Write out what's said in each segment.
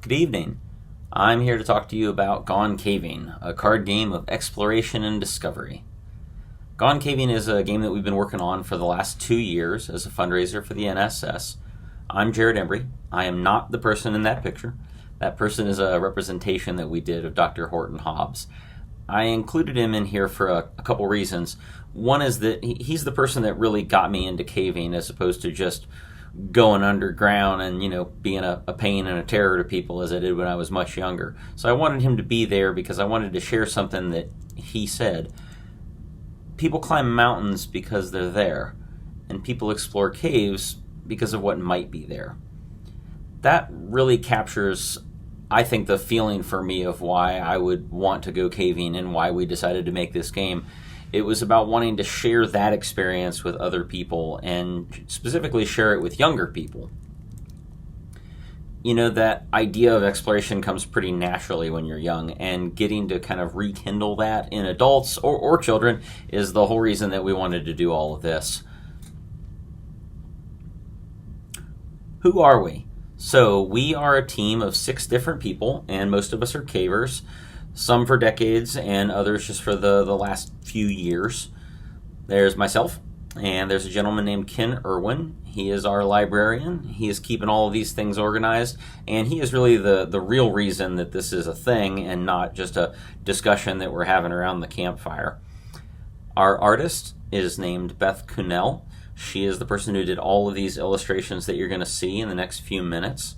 Good evening. I'm here to talk to you about Gone Caving, a card game of exploration and discovery. Gone Caving is a game that we've been working on for the last 2 years as a fundraiser for the NSS. I'm Jared Embry. I am not the person in that picture. That person is a representation that we did of Dr. Horton Hobbs. I included him in here for a couple reasons. One is that he's the person that really got me into caving as opposed to just going underground and being a pain and a terror to people as I did when I was much younger. So I wanted him to be there because I wanted to share something that he said. People climb mountains because they're there, and people explore caves because of what might be there. That really captures, I think, the feeling for me of why I would want to go caving and why we decided to make this game. It was about wanting to share that experience with other people and specifically share it with younger people. That idea of exploration comes pretty naturally when you're young, and getting to kind of rekindle that in adults or children is the whole reason that we wanted to do all of this. Who are we? So we are a team of 6 different people, and most of us are cavers. Some for decades and others just for the last few years. There's myself, and there's a gentleman named Ken Irwin. He is our librarian. He is keeping all of these things organized, and he is really the real reason that this is a thing and not just a discussion that we're having around the campfire. Our artist is named Beth Kuhnel. She is the person who did all of these illustrations that you're going to see in the next few minutes.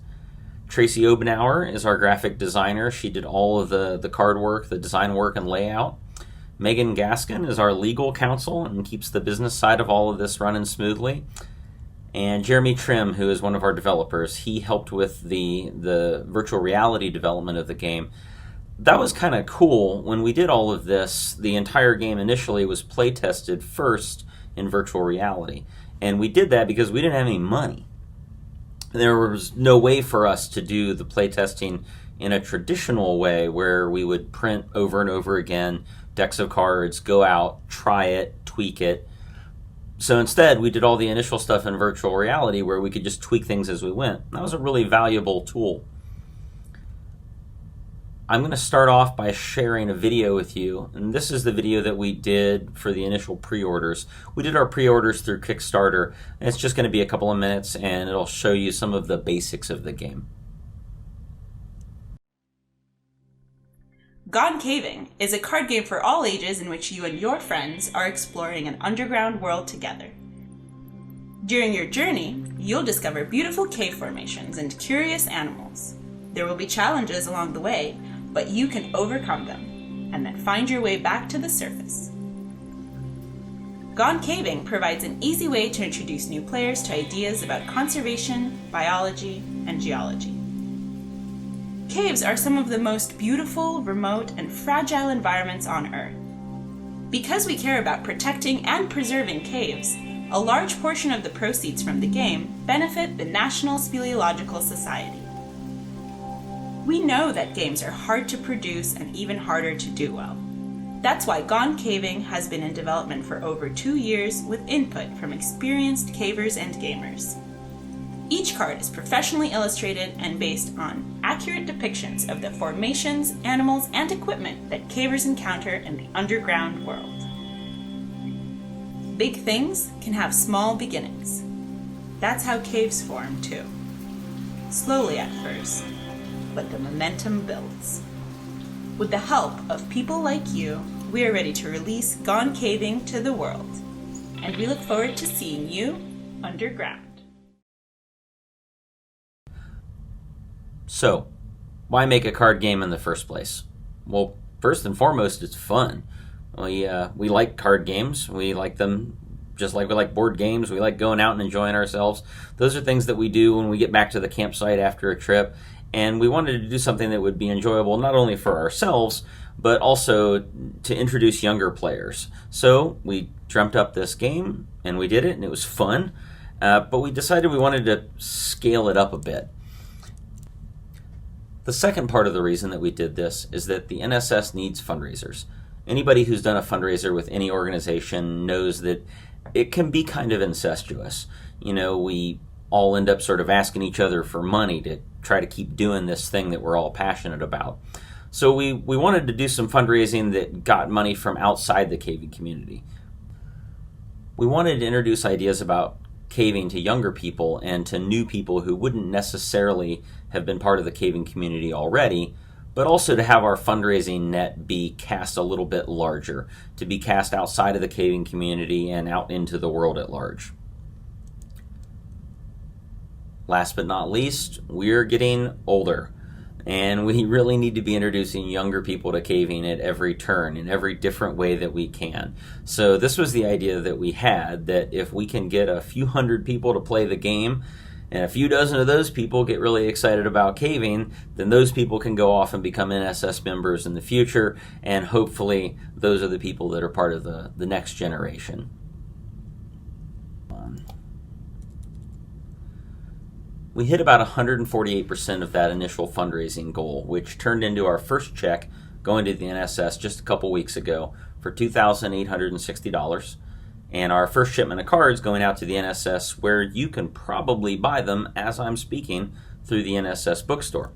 Tracy Obenauer is our graphic designer. She did all of the card work, the design work, and layout. Megan Gaskin is our legal counsel and keeps the business side of all of this running smoothly. And Jeremy Trim, who is one of our developers, he helped with the virtual reality development of the game. That was kind of cool. When we did all of this, the entire game initially was play tested first in virtual reality. And we did that because we didn't have any money. There was no way for us to do the playtesting in a traditional way where we would print over and over again decks of cards, go out, try it, tweak it. So instead, we did all the initial stuff in virtual reality where we could just tweak things as we went. That was a really valuable tool. I'm going to start off by sharing a video with you, and this is the video that we did for the initial pre-orders. We did our pre-orders through Kickstarter, and it's just going to be a couple of minutes, and it'll show you some of the basics of the game. Gone Caving is a card game for all ages in which you and your friends are exploring an underground world together. During your journey, you'll discover beautiful cave formations and curious animals. There will be challenges along the way, but you can overcome them, and then find your way back to the surface. Gone Caving provides an easy way to introduce new players to ideas about conservation, biology, and geology. Caves are some of the most beautiful, remote, and fragile environments on Earth. Because we care about protecting and preserving caves, a large portion of the proceeds from the game benefit the National Speleological Society. We know that games are hard to produce and even harder to do well. That's why Gone Caving has been in development for over 2 years with input from experienced cavers and gamers. Each card is professionally illustrated and based on accurate depictions of the formations, animals, and equipment that cavers encounter in the underground world. Big things can have small beginnings. That's how caves form, too. Slowly at first, but the momentum builds. With the help of people like you, we are ready to release Gone Caving to the world, and we look forward to seeing you underground. So, why make a card game in the first place? Well, first and foremost, it's fun. We like card games. We like them just like we like board games. We like going out and enjoying ourselves. Those are things that we do when we get back to the campsite after a trip. And we wanted to do something that would be enjoyable not only for ourselves, but also to introduce younger players. So we dreamt up this game, and we did it, and it was fun. But we decided we wanted to scale it up a bit. The second part of the reason that we did this is that the NSS needs fundraisers. Anybody who's done a fundraiser with any organization knows that it can be kind of incestuous. We all end up sort of asking each other for money to try to keep doing this thing that we're all passionate about. So we wanted to do some fundraising that got money from outside the caving community. We wanted to introduce ideas about caving to younger people and to new people who wouldn't necessarily have been part of the caving community already, but also to have our fundraising net be cast a little bit larger, to be cast outside of the caving community and out into the world at large. Last but not least, we're getting older, and we really need to be introducing younger people to caving at every turn in every different way that we can. So this was the idea that we had, that if we can get a few hundred people to play the game, and a few dozen of those people get really excited about caving, then those people can go off and become NSS members in the future, and hopefully those are the people that are part of the next generation. We hit about 148% of that initial fundraising goal, which turned into our first check going to the NSS just a couple weeks ago for $2,860, and our first shipment of cards going out to the NSS, where you can probably buy them as I'm speaking through the NSS bookstore.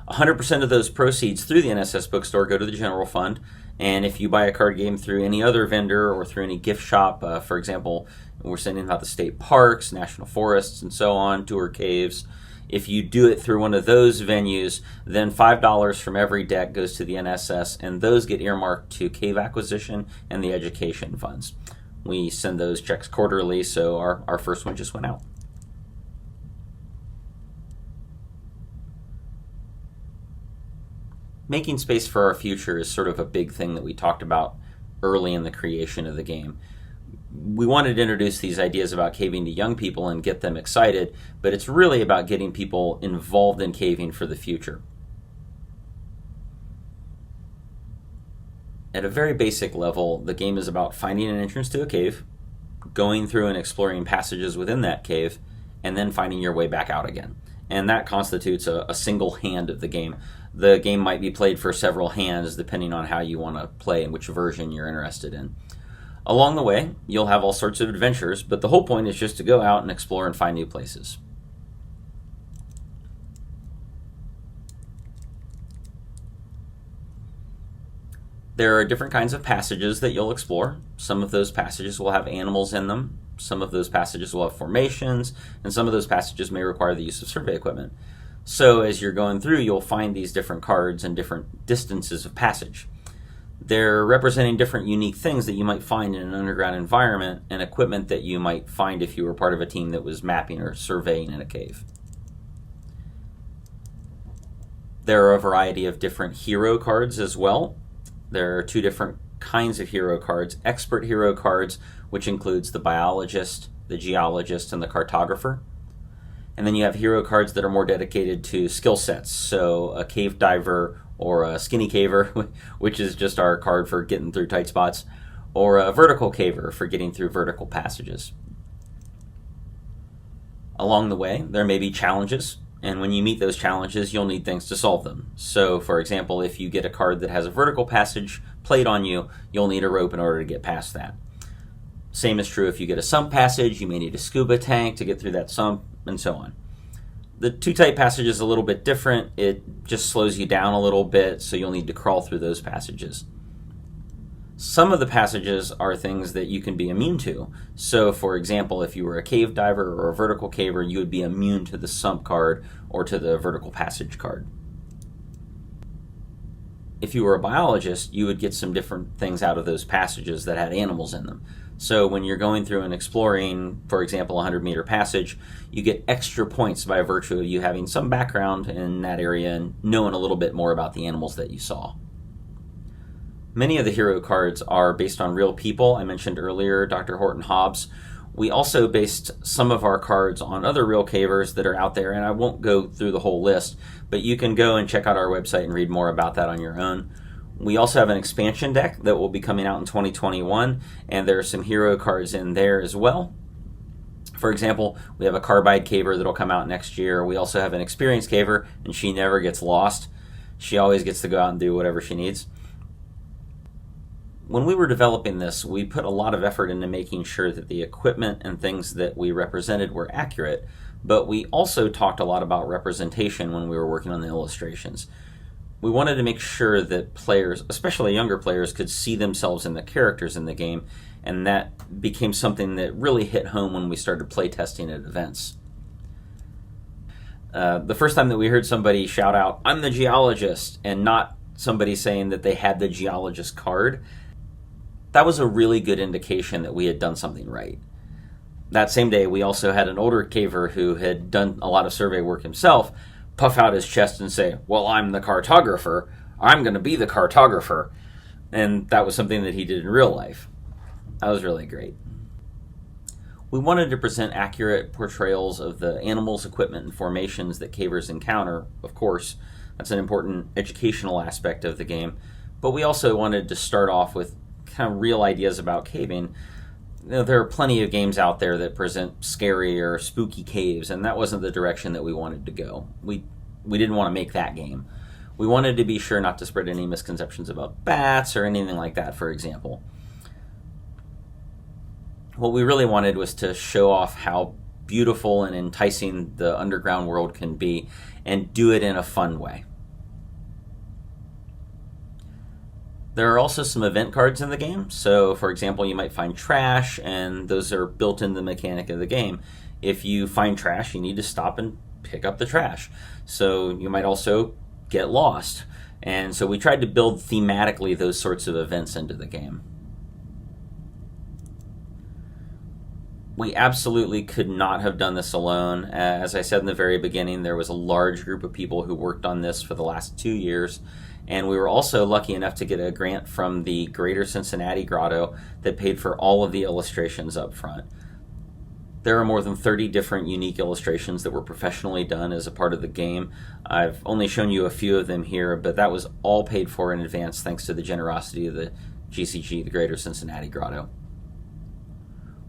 100% of those proceeds through the NSS bookstore go to the general fund, and if you buy a card game through any other vendor or through any gift shop, for example, we're sending out the state parks, national forests, and so on, tour caves. If you do it through one of those venues, then $5 from every deck goes to the NSS, and those get earmarked to cave acquisition and the education funds. We send those checks quarterly, so our first one just went out. Making space for our future is sort of a big thing that we talked about early in the creation of the game. We wanted to introduce these ideas about caving to young people and get them excited, but it's really about getting people involved in caving for the future. At a very basic level, the game is about finding an entrance to a cave, going through and exploring passages within that cave, and then finding your way back out again. And that constitutes a single hand of the game. The game might be played for several hands depending on how you want to play and which version you're interested in. Along the way, you'll have all sorts of adventures, but the whole point is just to go out and explore and find new places. There are different kinds of passages that you'll explore. Some of those passages will have animals in them. Some of those passages will have formations, and some of those passages may require the use of survey equipment. So as you're going through, you'll find these different cards and different distances of passage. They're representing different unique things that you might find in an underground environment and equipment that you might find if you were part of a team that was mapping or surveying in a cave. There are a variety of different hero cards as well. There are two different kinds of hero cards. Expert hero cards, which includes the biologist, the geologist, and the cartographer. And then you have hero cards that are more dedicated to skill sets. So a cave diver or a skinny caver, which is just our card for getting through tight spots, or a vertical caver for getting through vertical passages. Along the way, there may be challenges, and when you meet those challenges, you'll need things to solve them. So, for example, if you get a card that has a vertical passage played on you, you'll need a rope in order to get past that. Same is true if you get a sump passage, you may need a scuba tank to get through that sump, and so on. The two-type passage is a little bit different. It just slows you down a little bit, so you'll need to crawl through those passages. Some of the passages are things that you can be immune to. So, for example, if you were a cave diver or a vertical caver, you would be immune to the sump card or to the vertical passage card. If you were a biologist, you would get some different things out of those passages that had animals in them. So when you're going through and exploring, for example, a 100-meter passage, you get extra points by virtue of you having some background in that area and knowing a little bit more about the animals that you saw. Many of the hero cards are based on real people. I mentioned earlier Dr. Horton Hobbs. We also based some of our cards on other real cavers that are out there, and I won't go through the whole list, but you can go and check out our website and read more about that on your own. We also have an expansion deck that will be coming out in 2021, and there are some hero cards in there as well. For example, we have a carbide caver that'll come out next year. We also have an experienced caver, and she never gets lost. She always gets to go out and do whatever she needs. When we were developing this, we put a lot of effort into making sure that the equipment and things that we represented were accurate, but we also talked a lot about representation when we were working on the illustrations. We wanted to make sure that players, especially younger players, could see themselves in the characters in the game, and that became something that really hit home when we started playtesting at events. The first time that we heard somebody shout out, "I'm the geologist," and not somebody saying that they had the geologist card, that was a really good indication that we had done something right. That same day, we also had an older caver who had done a lot of survey work himself puff out his chest and say, "Well, I'm the cartographer. I'm going to be the cartographer." And that was something that he did in real life. That was really great. We wanted to present accurate portrayals of the animals, equipment, and formations that cavers encounter. Of course, that's an important educational aspect of the game. But we also wanted to start off with kind of real ideas about caving. There are plenty of games out there that present scary or spooky caves, and that wasn't the direction that we wanted to go. We didn't want to make that game. We wanted to be sure not to spread any misconceptions about bats or anything like that, for example. What we really wanted was to show off how beautiful and enticing the underground world can be, and do it in a fun way. There are also some event cards in the game. So, for example, you might find trash, and those are built into the mechanic of the game. If you find trash, you need to stop and pick up the trash. So you might also get lost. And so we tried to build thematically those sorts of events into the game. We absolutely could not have done this alone. As I said in the very beginning, there was a large group of people who worked on this for the last 2 years. And we were also lucky enough to get a grant from the Greater Cincinnati Grotto that paid for all of the illustrations up front. There are more than 30 different unique illustrations that were professionally done as a part of the game. I've only shown you a few of them here, but that was all paid for in advance thanks to the generosity of the GCG, the Greater Cincinnati Grotto.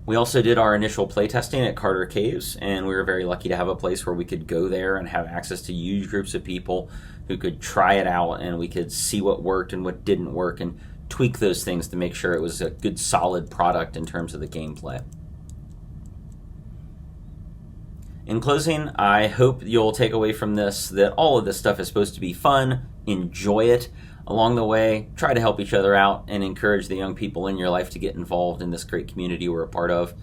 We also did our initial playtesting at Carter Caves, and we were very lucky to have a place where we could go there and have access to huge groups of people who could try it out, and we could see what worked and what didn't work and tweak those things to make sure it was a good, solid product in terms of the gameplay. In closing, I hope you'll take away from this that all of this stuff is supposed to be fun, enjoy it. Along the way, try to help each other out and encourage the young people in your life to get involved in this great community we're a part of.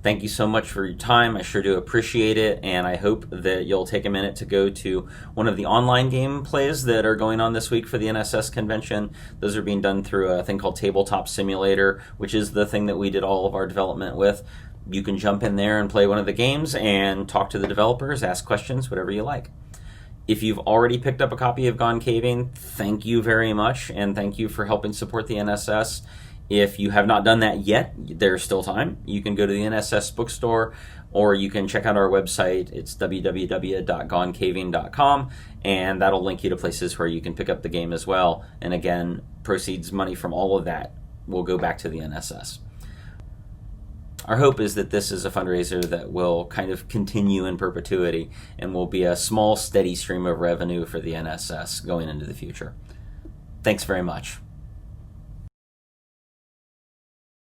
Thank you so much for your time. I sure do appreciate it, and I hope that you'll take a minute to go to one of the online game plays that are going on this week for the NSS convention. Those are being done through a thing called Tabletop Simulator, which is the thing that we did all of our development with. You can jump in there and play one of the games and talk to the developers, ask questions, whatever you like. If you've already picked up a copy of Gone Caving, thank you very much, and thank you for helping support the NSS. If you have not done that yet, there's still time. You can go to the NSS bookstore, or you can check out our website. It's www.gonecaving.com, and that'll link you to places where you can pick up the game as well. And again, proceeds, money from all of that will go back to the NSS. Our hope is that this is a fundraiser that will kind of continue in perpetuity and will be a small, steady stream of revenue for the NSS going into the future. Thanks very much.